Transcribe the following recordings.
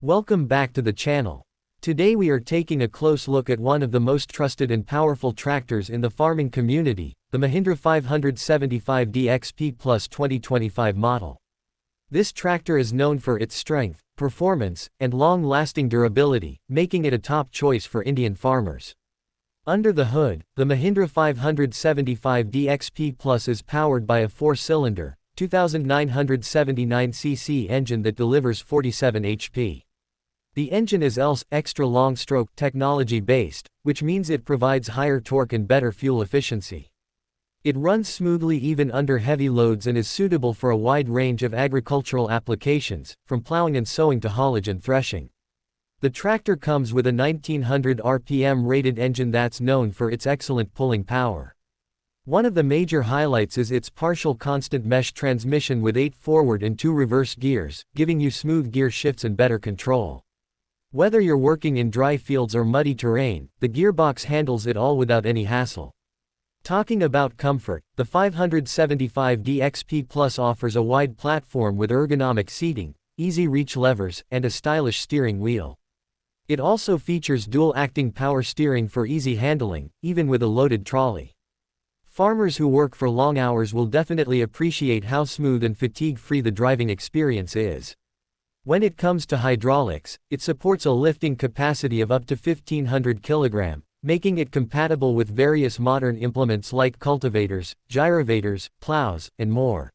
Welcome back to the channel. Today we are taking a close look at one of the most trusted and powerful tractors in the farming community, the Mahindra 575D XP Plus 2025 model. This tractor is known for its strength, performance, and long-lasting durability, making it a top choice for Indian farmers. Under the hood, the Mahindra 575D XP Plus is powered by a 4-cylinder, 2,979cc engine that delivers 47 HP. The engine is ELS extra long stroke technology based, which means it provides higher torque and better fuel efficiency. It runs smoothly even under heavy loads and is suitable for a wide range of agricultural applications, from plowing and sowing to haulage and threshing. The tractor comes with a 1900 RPM rated engine that's known for its excellent pulling power. One of the major highlights is its partial constant mesh transmission with 8 forward and 2 reverse gears, giving you smooth gear shifts and better control. Whether you're working in dry fields or muddy terrain, the gearbox handles it all without any hassle. Talking about comfort, the 575D XP Plus offers a wide platform with ergonomic seating, easy reach levers, and a stylish steering wheel. It also features dual-acting power steering for easy handling, even with a loaded trolley. Farmers who work for long hours will definitely appreciate how smooth and fatigue-free the driving experience is. When it comes to hydraulics, it supports a lifting capacity of up to 1,500 kg, making it compatible with various modern implements like cultivators, gyrovators, plows, and more.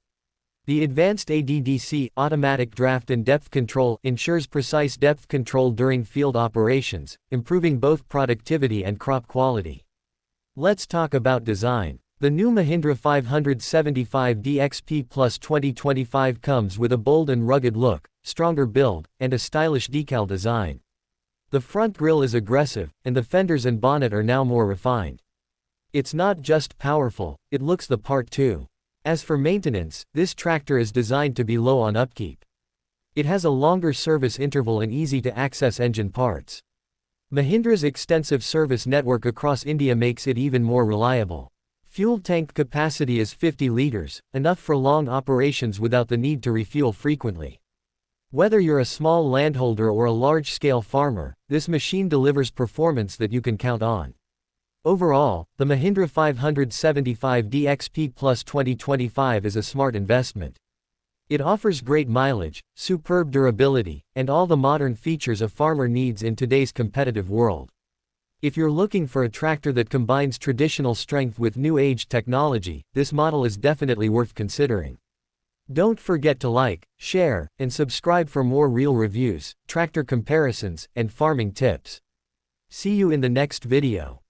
The advanced ADDC automatic draft and depth control ensures precise depth control during field operations, improving both productivity and crop quality. Let's talk about design. The new Mahindra 575D XP Plus 2025 comes with a bold and rugged look, stronger build, and a stylish decal design. The front grille is aggressive, and the fenders and bonnet are now more refined. It's not just powerful, it looks the part too. As for maintenance, this tractor is designed to be low on upkeep. It has a longer service interval and easy-to-access engine parts. Mahindra's extensive service network across India makes it even more reliable. Fuel tank capacity is 50 liters, enough for long operations without the need to refuel frequently. Whether you're a small landholder or a large-scale farmer, this machine delivers performance that you can count on. Overall, the Mahindra 575D XP Plus 2025 is a smart investment. It offers great mileage, superb durability, and all the modern features a farmer needs in today's competitive world. If you're looking for a tractor that combines traditional strength with new-age technology, this model is definitely worth considering. Don't forget to like, share, and subscribe for more real reviews, tractor comparisons, and farming tips. See you in the next video.